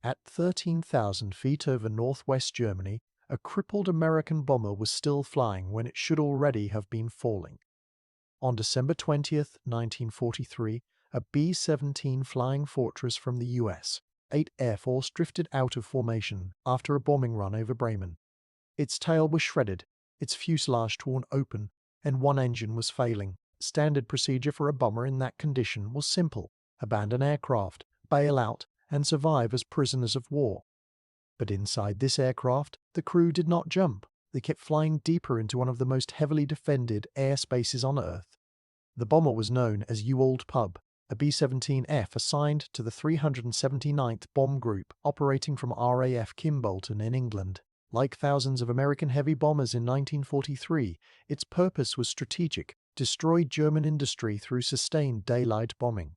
At 13,000 feet over northwest Germany, a crippled American bomber was still flying when it should already have been falling. On December 20, 1943, a B-17 Flying Fortress from the U.S. 8th Air Force drifted out of formation after a bombing run over Bremen. Its tail was shredded, its fuselage torn open, and one engine was failing. Standard procedure for a bomber in that condition was simple: abandon aircraft, bail out, and survive as prisoners of war. But inside this aircraft, the crew did not jump. They kept flying deeper into one of the most heavily defended airspaces on Earth. The bomber was known as U-Old Pub, a B-17F assigned to the 379th Bomb Group operating from RAF Kimbolton in England. Like thousands of American heavy bombers in 1943, its purpose was strategic: destroy German industry through sustained daylight bombing.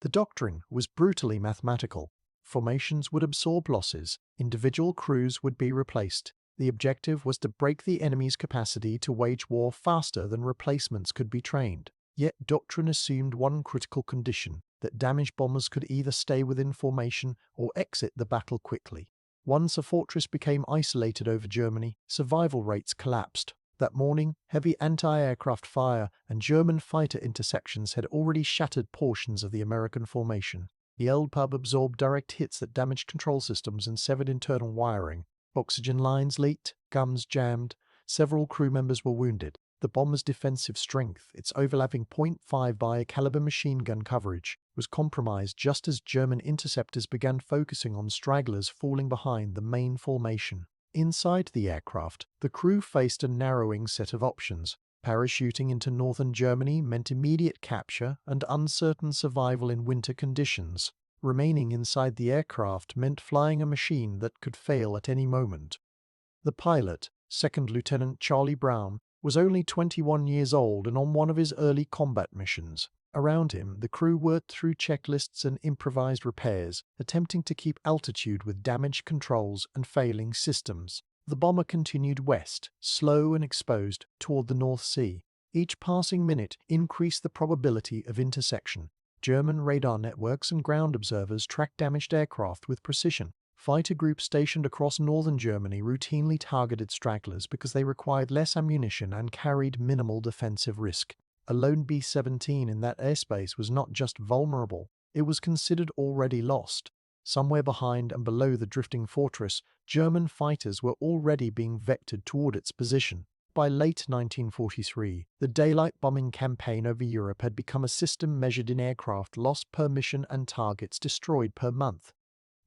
The doctrine was brutally mathematical. Formations would absorb losses, individual crews would be replaced. The objective was to break the enemy's capacity to wage war faster than replacements could be trained. Yet doctrine assumed one critical condition: that damaged bombers could either stay within formation or exit the battle quickly. Once a fortress became isolated over Germany, survival rates collapsed. That morning, heavy anti-aircraft fire and German fighter intersections had already shattered portions of the American formation. The old pub absorbed direct hits that damaged control systems and severed internal wiring. Oxygen lines leaked, guns jammed, several crew members were wounded. The bomber's defensive strength, its overlapping .5 caliber machine gun coverage, was compromised just as German interceptors began focusing on stragglers falling behind the main formation. Inside the aircraft, the crew faced a narrowing set of options. Parachuting into northern Germany meant immediate capture and uncertain survival in winter conditions. Remaining inside the aircraft meant flying a machine that could fail at any moment. The pilot, Second Lieutenant Charlie Brown, was only 21 years old and on one of his early combat missions. Around him, the crew worked through checklists and improvised repairs, attempting to keep altitude with damaged controls and failing systems. The bomber continued west, slow and exposed, toward the North Sea. Each passing minute increased the probability of intersection. German radar networks and ground observers tracked damaged aircraft with precision. Fighter groups stationed across northern Germany routinely targeted stragglers because they required less ammunition and carried minimal defensive risk. A lone B-17 in that airspace was not just vulnerable, it was considered already lost. Somewhere behind and below the drifting fortress, German fighters were already being vectored toward its position. By late 1943, the daylight bombing campaign over Europe had become a system measured in aircraft lost per mission and targets destroyed per month.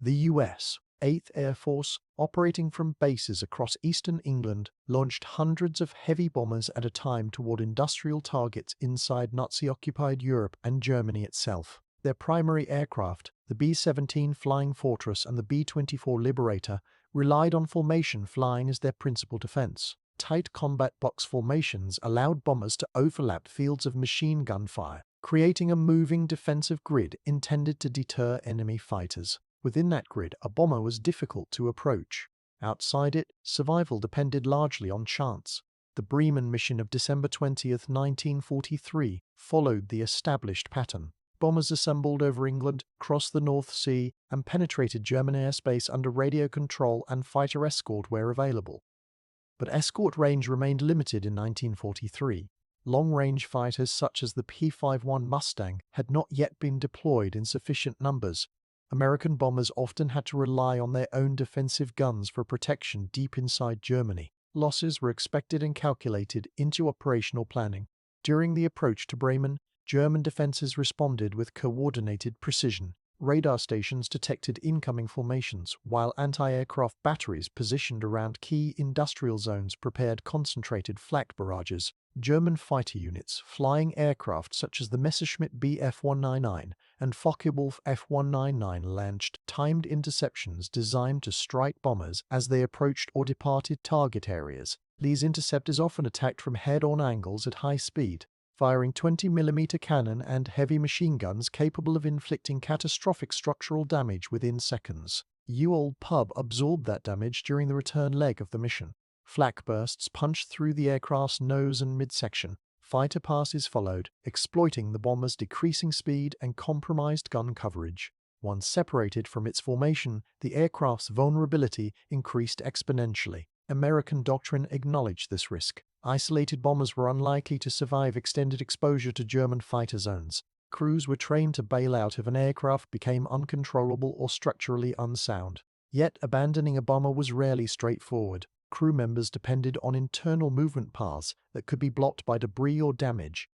The U.S. 8th Air Force, operating from bases across eastern England, launched hundreds of heavy bombers at a time toward industrial targets inside Nazi-occupied Europe and Germany itself. Their primary aircraft, the B-17 Flying Fortress and the B-24 Liberator, relied on formation flying as their principal defense. Tight combat box formations allowed bombers to overlap fields of machine gun fire, creating a moving defensive grid intended to deter enemy fighters. Within that grid, a bomber was difficult to approach. Outside it, survival depended largely on chance. The Bremen mission of December 20, 1943, followed the established pattern. Bombers assembled over England, crossed the North Sea, and penetrated German airspace under radio control and fighter escort where available. But escort range remained limited in 1943. Long-range fighters such as the P-51 Mustang had not yet been deployed in sufficient numbers. American bombers often had to rely on their own defensive guns for protection deep inside Germany. Losses were expected and calculated into operational planning. During the approach to Bremen, German defenses responded with coordinated precision. Radar stations detected incoming formations, while anti-aircraft batteries positioned around key industrial zones prepared concentrated flak barrages. German fighter units, flying aircraft such as the Messerschmitt Bf-199 and Focke-Wulf F-199 launched timed interceptions designed to strike bombers as they approached or departed target areas. These interceptors often attacked from head-on angles at high speed, firing 20mm cannon and heavy machine guns capable of inflicting catastrophic structural damage within seconds. U-Old Pub absorbed that damage during the return leg of the mission. Flak bursts punched through the aircraft's nose and midsection. Fighter passes followed, exploiting the bomber's decreasing speed and compromised gun coverage. Once separated from its formation, the aircraft's vulnerability increased exponentially. American doctrine acknowledged this risk. Isolated bombers were unlikely to survive extended exposure to German fighter zones. Crews were trained to bail out if an aircraft became uncontrollable or structurally unsound. Yet abandoning a bomber was rarely straightforward. Crew members depended on internal movement paths that could be blocked by debris or damage.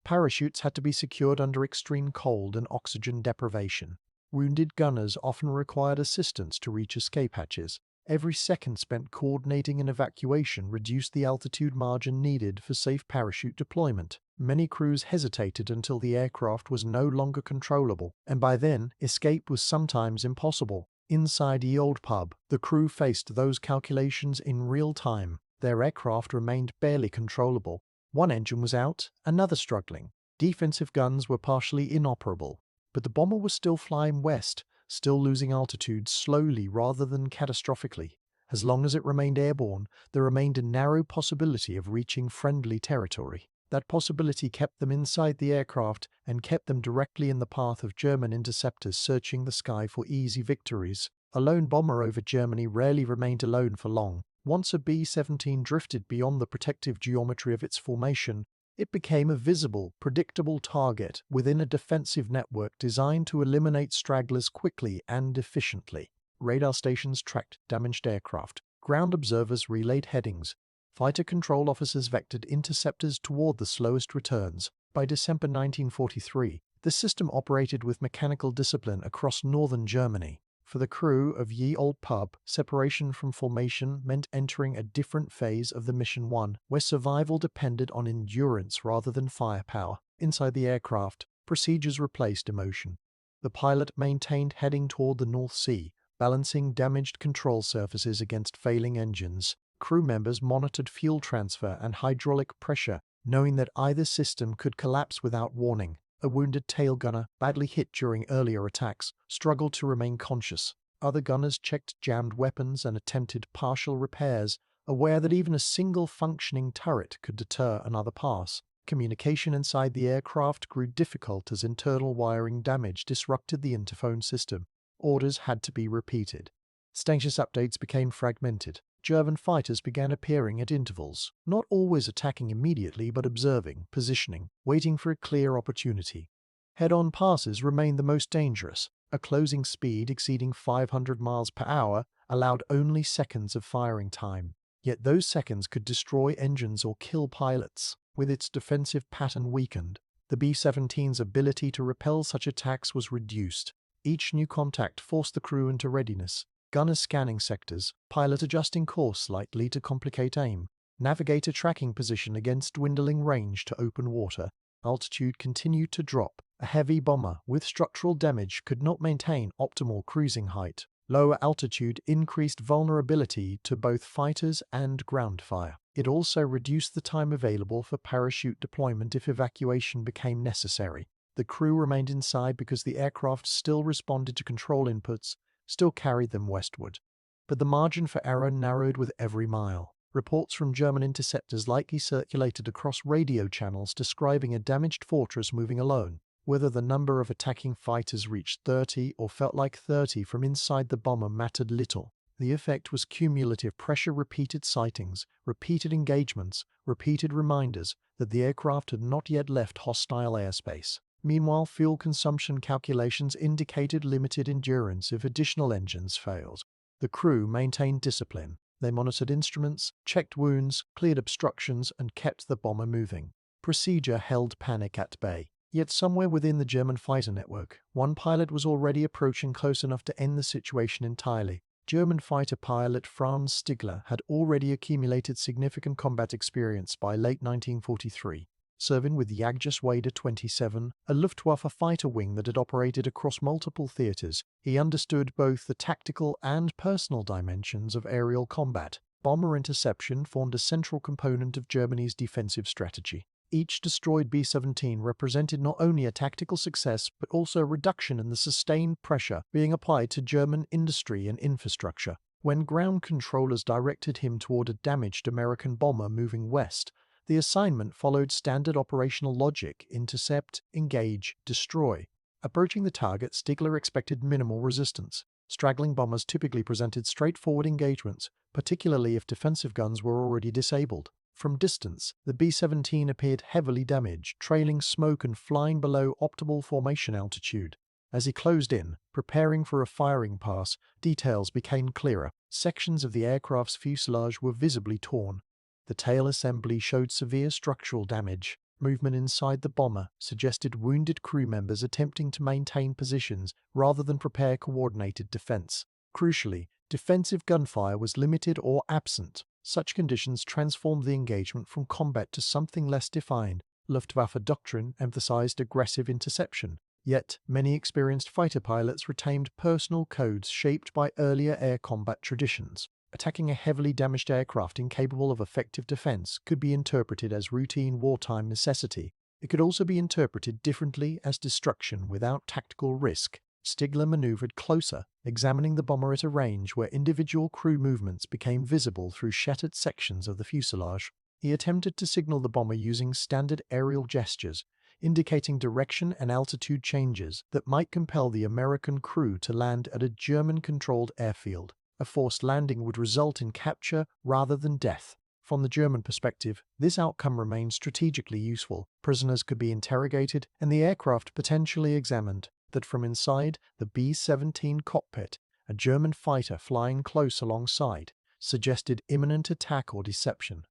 Parachutes had to be secured under extreme cold and oxygen deprivation. Wounded gunners often required assistance to reach escape hatches. Every second spent coordinating an evacuation reduced the altitude margin needed for safe parachute deployment. Many crews hesitated until the aircraft was no longer controllable, and by then, escape was sometimes impossible. Inside the old pub, the crew faced those calculations in real time. Their aircraft remained barely controllable. One engine was out, another struggling. Defensive guns were partially inoperable. But the bomber was still flying west, still losing altitude slowly rather than catastrophically. As long as it remained airborne, there remained a narrow possibility of reaching friendly territory. That possibility kept them inside the aircraft and kept them directly in the path of German interceptors searching the sky for easy victories. A lone bomber over Germany rarely remained alone for long. Once a B-17 drifted beyond the protective geometry of its formation, it became a visible, predictable target within a defensive network designed to eliminate stragglers quickly and efficiently. Radar stations tracked damaged aircraft. Ground observers relayed headings. Fighter control officers vectored interceptors toward the slowest returns. By December 1943, the system operated with mechanical discipline across northern Germany. For the crew of Ye Old Pub, separation from formation meant entering a different phase of the Mission 1, where survival depended on endurance rather than firepower. Inside the aircraft, procedures replaced emotion. The pilot maintained heading toward the North Sea, balancing damaged control surfaces against failing engines. Crew members monitored fuel transfer and hydraulic pressure, knowing that either system could collapse without warning. A wounded tail gunner, badly hit during earlier attacks, struggled to remain conscious. Other gunners checked jammed weapons and attempted partial repairs, aware that even a single functioning turret could deter another pass. Communication inside the aircraft grew difficult as internal wiring damage disrupted the interphone system. Orders had to be repeated. Status updates became fragmented. German fighters began appearing at intervals, not always attacking immediately but observing, positioning, waiting for a clear opportunity. Head-on passes remained the most dangerous. A closing speed exceeding 500 miles per hour allowed only seconds of firing time. Yet those seconds could destroy engines or kill pilots. With its defensive pattern weakened, the B-17's ability to repel such attacks was reduced. Each new contact forced the crew into readiness. Gunner scanning sectors, pilot adjusting course slightly to complicate aim, navigator tracking position against dwindling range to open water. Altitude continued to drop. A heavy bomber with structural damage could not maintain optimal cruising height. Lower altitude increased vulnerability to both fighters and ground fire. It also reduced the time available for parachute deployment if evacuation became necessary. The crew remained inside because the aircraft still responded to control inputs, still carried them westward. But the margin for error narrowed with every mile. Reports from German interceptors likely circulated across radio channels describing a damaged fortress moving alone. Whether the number of attacking fighters reached 30 or felt like 30 from inside the bomber mattered little. The effect was cumulative pressure, repeated sightings, repeated engagements, repeated reminders that the aircraft had not yet left hostile airspace. Meanwhile, fuel consumption calculations indicated limited endurance if additional engines failed. The crew maintained discipline. They monitored instruments, checked wounds, cleared obstructions, and kept the bomber moving. Procedure held panic at bay. Yet somewhere within the German fighter network, one pilot was already approaching close enough to end the situation entirely. German fighter pilot Franz Stigler had already accumulated significant combat experience by late 1943. Serving with Jagdgeschwader 27, a Luftwaffe fighter wing that had operated across multiple theaters, he understood both the tactical and personal dimensions of aerial combat. Bomber interception formed a central component of Germany's defensive strategy. Each destroyed B-17 represented not only a tactical success but also a reduction in the sustained pressure being applied to German industry and infrastructure. When ground controllers directed him toward a damaged American bomber moving west, the assignment followed standard operational logic: intercept, engage, destroy. Approaching the target, Stigler expected minimal resistance. Straggling bombers typically presented straightforward engagements, particularly if defensive guns were already disabled. From distance, the B-17 appeared heavily damaged, trailing smoke and flying below optimal formation altitude. As he closed in, preparing for a firing pass, details became clearer. Sections of the aircraft's fuselage were visibly torn. The tail assembly showed severe structural damage. Movement inside the bomber suggested wounded crew members attempting to maintain positions rather than prepare coordinated defense. Crucially, defensive gunfire was limited or absent. Such conditions transformed the engagement from combat to something less defined. Luftwaffe doctrine emphasized aggressive interception, yet many experienced fighter pilots retained personal codes shaped by earlier air combat traditions. Attacking a heavily damaged aircraft incapable of effective defense could be interpreted as routine wartime necessity. It could also be interpreted differently as destruction without tactical risk. Stigler maneuvered closer, examining the bomber at a range where individual crew movements became visible through shattered sections of the fuselage. He attempted to signal the bomber using standard aerial gestures, indicating direction and altitude changes that might compel the American crew to land at a German-controlled airfield. A forced landing would result in capture rather than death. From the German perspective, this outcome remained strategically useful. Prisoners could be interrogated and the aircraft potentially examined. That from inside the B-17 cockpit, a German fighter flying close alongside suggested imminent attack or deception.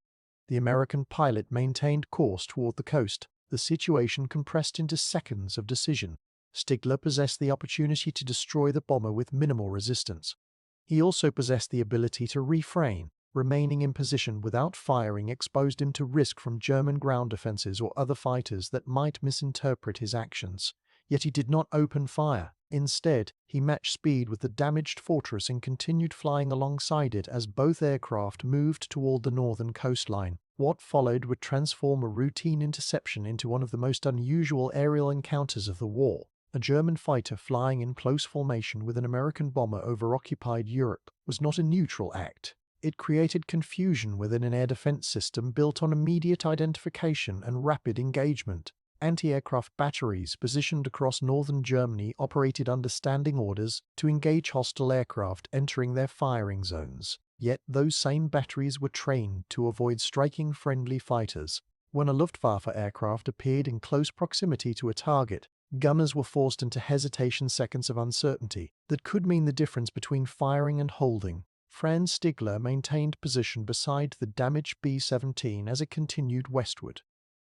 The American pilot maintained course toward the coast. The situation compressed into seconds of decision. Stigler possessed the opportunity to destroy the bomber with minimal resistance. He also possessed the ability to refrain. Remaining in position without firing exposed him to risk from German ground defenses or other fighters that might misinterpret his actions. Yet he did not open fire. Instead, he matched speed with the damaged fortress and continued flying alongside it as both aircraft moved toward the northern coastline. What followed would transform a routine interception into one of the most unusual aerial encounters of the war. A German fighter flying in close formation with an American bomber over occupied Europe was not a neutral act. It created confusion within an air defense system built on immediate identification and rapid engagement. Anti-aircraft batteries positioned across northern Germany operated under standing orders to engage hostile aircraft entering their firing zones. Yet those same batteries were trained to avoid striking friendly fighters. When a Luftwaffe aircraft appeared in close proximity to a target, gunners were forced into hesitation seconds of uncertainty that could mean the difference between firing and holding. Franz Stigler maintained position beside the damaged B-17 as it continued westward.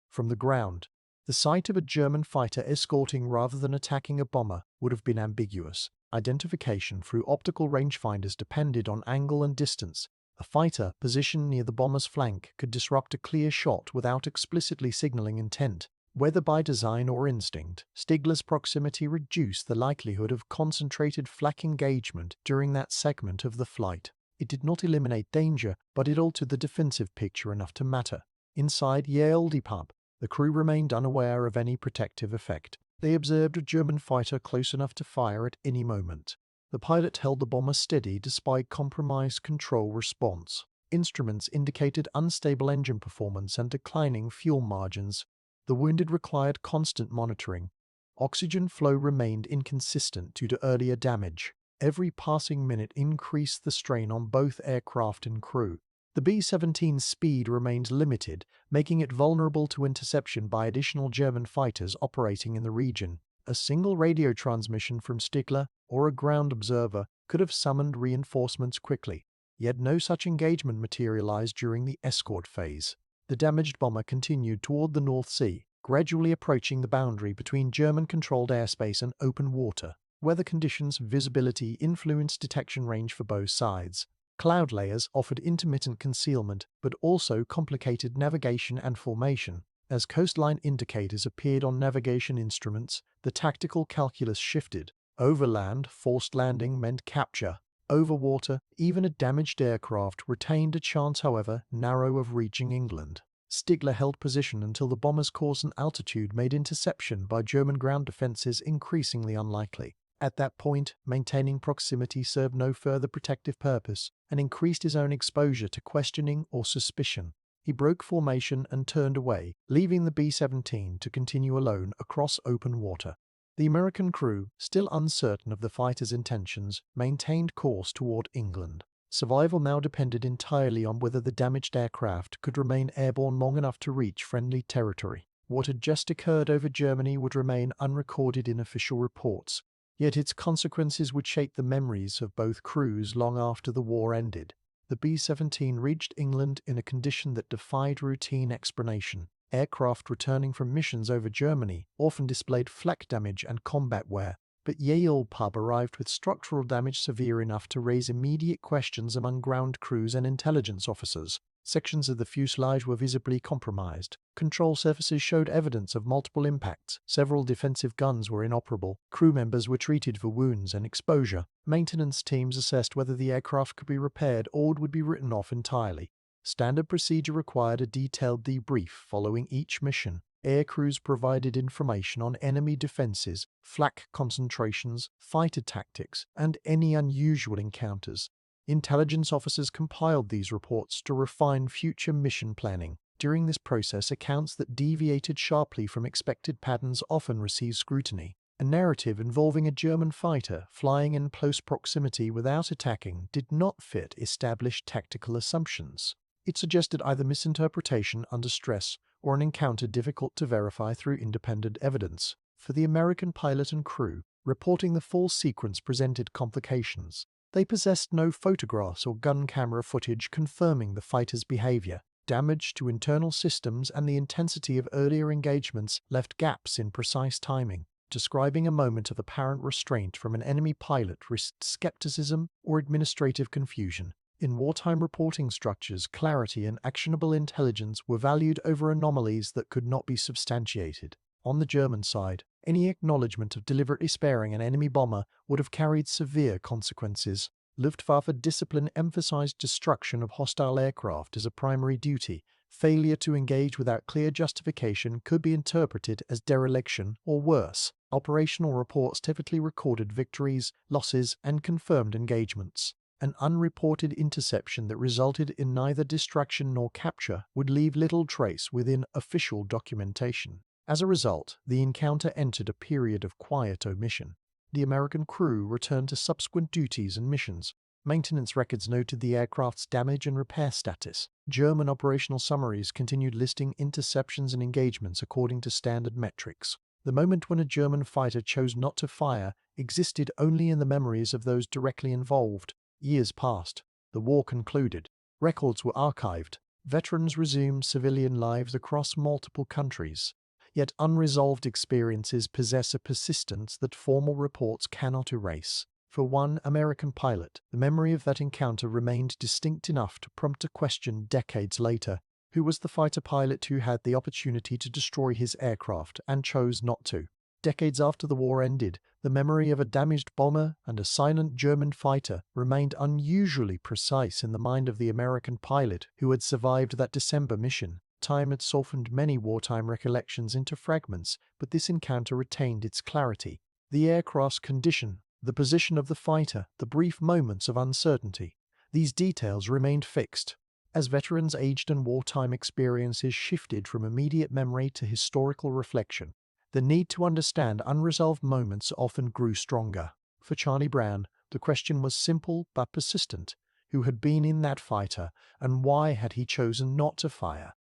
From the ground, the sight of a German fighter escorting rather than attacking a bomber would have been ambiguous. Identification through optical rangefinders depended on angle and distance. A fighter positioned near the bomber's flank could disrupt a clear shot without explicitly signaling intent. Whether by design or instinct, Stigler's proximity reduced the likelihood of concentrated flak engagement during that segment of the flight. It did not eliminate danger, but it altered the defensive picture enough to matter. Inside Yale Depot, the crew remained unaware of any protective effect. They observed a German fighter close enough to fire at any moment. The pilot held the bomber steady despite compromised control response. Instruments indicated unstable engine performance and declining fuel margins. The wounded required constant monitoring. Oxygen flow remained inconsistent due to earlier damage. Every passing minute increased the strain on both aircraft and crew. The B-17's speed remained limited, making it vulnerable to interception by additional German fighters operating in the region. A single radio transmission from Stigler or a ground observer could have summoned reinforcements quickly, yet no such engagement materialized during the escort phase. The damaged bomber continued toward the North Sea, gradually approaching the boundary between German-controlled airspace and open water. Weather conditions and visibility influenced detection range for both sides. Cloud layers offered intermittent concealment, but also complicated navigation and formation. As coastline indicators appeared on navigation instruments, the tactical calculus shifted. Over land, forced landing meant capture. Over water, even a damaged aircraft retained a chance, however narrow, of reaching England. Stigler held position until the bomber's course and altitude made interception by German ground defenses increasingly unlikely. At that point, maintaining proximity served no further protective purpose and increased his own exposure to questioning or suspicion. He broke formation and turned away, leaving the B-17 to continue alone across open water. The American crew, still uncertain of the fighter's intentions, maintained course toward England. Survival now depended entirely on whether the damaged aircraft could remain airborne long enough to reach friendly territory. What had just occurred over Germany would remain unrecorded in official reports, yet its consequences would shape the memories of both crews long after the war ended. The B-17 reached England in a condition that defied routine explanation. Aircraft returning from missions over Germany often displayed flak damage and combat wear, but Yale Pub arrived with structural damage severe enough to raise immediate questions among ground crews and intelligence officers. Sections of the fuselage were visibly compromised. Control surfaces showed evidence of multiple impacts. Several defensive guns were inoperable. Crew members were treated for wounds and exposure. Maintenance teams assessed whether the aircraft could be repaired or would be written off entirely. Standard procedure required a detailed debrief following each mission. Air crews provided information on enemy defenses, flak concentrations, fighter tactics, and any unusual encounters. Intelligence officers compiled these reports to refine future mission planning. During this process, accounts that deviated sharply from expected patterns often received scrutiny. A narrative involving a German fighter flying in close proximity without attacking did not fit established tactical assumptions. It suggested either misinterpretation under stress or an encounter difficult to verify through independent evidence. For the American pilot and crew, reporting the full sequence presented complications. They possessed no photographs or gun camera footage confirming the fighter's behavior. Damage to internal systems and the intensity of earlier engagements left gaps in precise timing. Describing a moment of apparent restraint from an enemy pilot risked skepticism or administrative confusion. In wartime reporting structures, clarity and actionable intelligence were valued over anomalies that could not be substantiated. On the German side, any acknowledgement of deliberately sparing an enemy bomber would have carried severe consequences. Luftwaffe discipline emphasized destruction of hostile aircraft as a primary duty. Failure to engage without clear justification could be interpreted as dereliction or worse. Operational reports typically recorded victories, losses, and confirmed engagements. An unreported interception that resulted in neither destruction nor capture would leave little trace within official documentation. As a result, the encounter entered a period of quiet omission. The American crew returned to subsequent duties and missions. Maintenance records noted the aircraft's damage and repair status. German operational summaries continued listing interceptions and engagements according to standard metrics. The moment when a German fighter chose not to fire existed only in the memories of those directly involved. Years passed. The war concluded. Records were archived. Veterans resumed civilian lives across multiple countries. Yet unresolved experiences possess a persistence that formal reports cannot erase. For one American pilot, the memory of that encounter remained distinct enough to prompt a question decades later. Who was the fighter pilot who had the opportunity to destroy his aircraft and chose not to? Decades after the war ended, the memory of a damaged bomber and a silent German fighter remained unusually precise in the mind of the American pilot who had survived that December mission. Time had softened many wartime recollections into fragments, but this encounter retained its clarity. The aircraft's condition, the position of the fighter, the brief moments of uncertainty, these details remained fixed. As veterans aged and wartime experiences shifted from immediate memory to historical reflection, the need to understand unresolved moments often grew stronger. For Charlie Brown, the question was simple but persistent. Who had been in that fighter, and why had he chosen not to fire?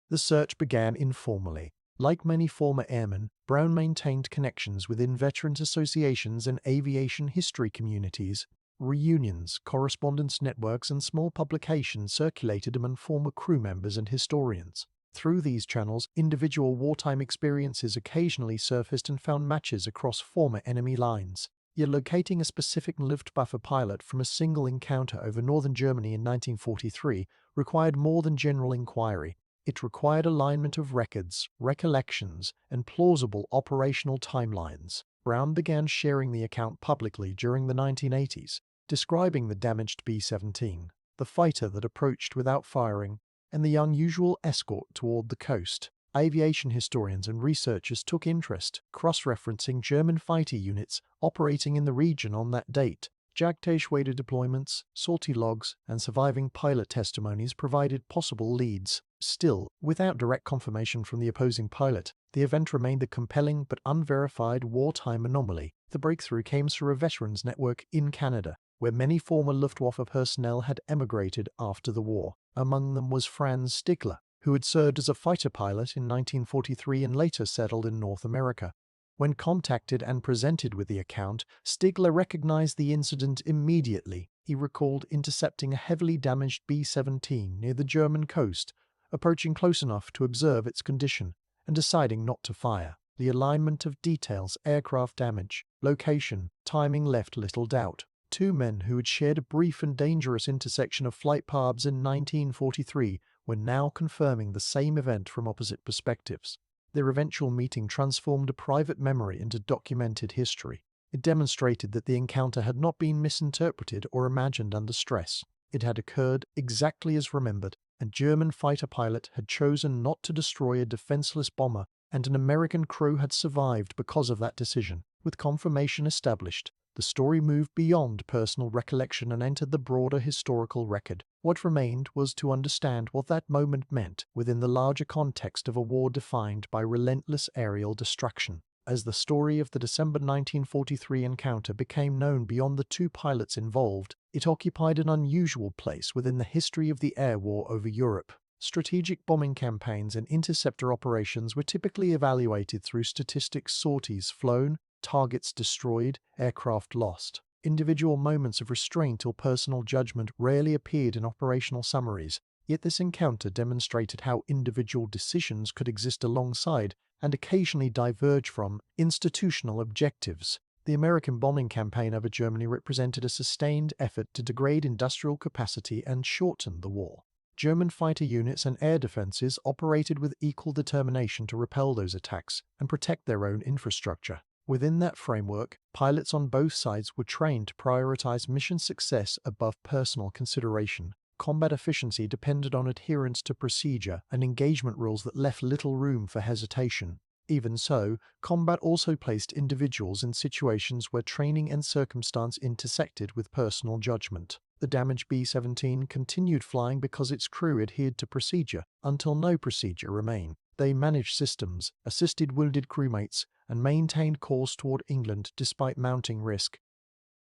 The search began informally. Like many former airmen, Brown maintained connections within veterans associations and aviation history communities. Reunions, correspondence networks, and small publications circulated among former crew members and historians. Through these channels, individual wartime experiences occasionally surfaced and found matches across former enemy lines. Yet locating a specific Luftwaffe pilot from a single encounter over northern Germany in 1943 required more than general inquiry. It required alignment of records, recollections, and plausible operational timelines. Brown began sharing the account publicly during the 1980s, describing the damaged B-17, the fighter that approached without firing, and the unusual escort toward the coast. Aviation historians and researchers took interest, cross-referencing German fighter units operating in the region on that date. Jagdgeschwader deployments, sortie logs, and surviving pilot testimonies provided possible leads. Still, without direct confirmation from the opposing pilot, The event remained a compelling but unverified wartime anomaly. The breakthrough came through a veterans network in Canada, where many former Luftwaffe personnel had emigrated after the war. Among them was Franz Stigler, who had served as a fighter pilot in 1943 and later settled in North America. When contacted and presented with the account, Stigler recognized the incident immediately. He recalled intercepting a heavily damaged B-17 near the German coast, approaching close enough to observe its condition, and deciding not to fire. The alignment of details, aircraft damage, location, timing left little doubt. Two men who had shared a brief and dangerous intersection of flight paths in 1943 were now confirming the same event from opposite perspectives. Their eventual meeting transformed a private memory into documented history. It demonstrated that the encounter had not been misinterpreted or imagined under stress. It had occurred exactly as remembered. A German fighter pilot had chosen not to destroy a defenseless bomber, and an American crew had survived because of that decision. With confirmation established, the story moved beyond personal recollection and entered the broader historical record. What remained was to understand what that moment meant within the larger context of a war defined by relentless aerial destruction. As the story of the December 1943 encounter became known beyond the two pilots involved, it occupied an unusual place within the history of the air war over Europe. Strategic bombing campaigns and interceptor operations were typically evaluated through statistics: sorties flown, targets destroyed, aircraft lost. Individual moments of restraint or personal judgment rarely appeared in operational summaries, yet this encounter demonstrated how individual decisions could exist alongside and occasionally diverge from institutional objectives. The American bombing campaign over Germany represented a sustained effort to degrade industrial capacity and shorten the war. German fighter units and air defenses operated with equal determination to repel those attacks and protect their own infrastructure. Within that framework, pilots on both sides were trained to prioritize mission success above personal consideration. Combat efficiency depended on adherence to procedure and engagement rules that left little room for hesitation. Even so, combat also placed individuals in situations where training and circumstance intersected with personal judgment. The damaged B-17 continued flying because its crew adhered to procedure until no procedure remained. They managed systems, assisted wounded crewmates, and maintained course toward England despite mounting risk.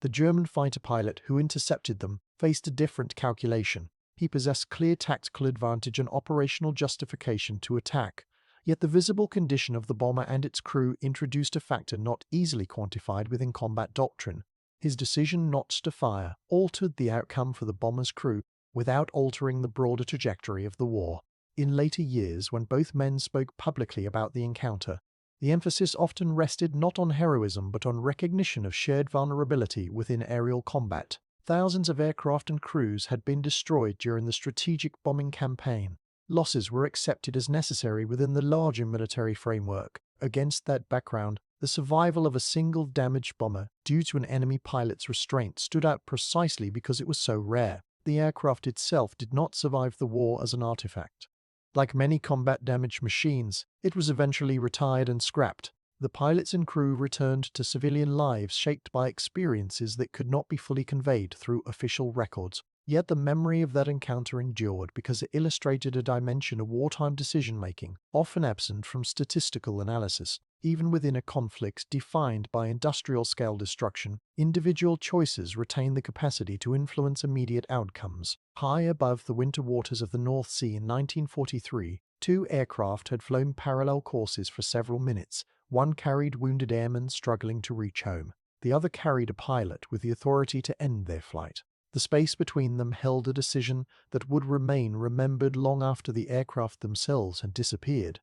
The German fighter pilot who intercepted them faced a different calculation. He possessed clear tactical advantage and operational justification to attack, yet the visible condition of the bomber and its crew introduced a factor not easily quantified within combat doctrine. His decision not to fire altered the outcome for the bomber's crew without altering the broader trajectory of the war. In later years, when both men spoke publicly about the encounter, the emphasis often rested not on heroism but on recognition of shared vulnerability within aerial combat. Thousands of aircraft and crews had been destroyed during the strategic bombing campaign. Losses were accepted as necessary within the larger military framework. Against that background, the survival of a single damaged bomber due to an enemy pilot's restraint stood out precisely because it was so rare. The aircraft itself did not survive the war as an artifact. Like many combat-damaged machines, it was eventually retired and scrapped. The pilots and crew returned to civilian lives shaped by experiences that could not be fully conveyed through official records. Yet the memory of that encounter endured because it illustrated a dimension of wartime decision-making, often absent from statistical analysis. Even within a conflict defined by industrial-scale destruction, individual choices retain the capacity to influence immediate outcomes. High above the winter waters of the North Sea in 1943, two aircraft had flown parallel courses for several minutes. One carried wounded airmen struggling to reach home. The other carried a pilot with the authority to end their flight. The space between them held a decision that would remain remembered long after the aircraft themselves had disappeared.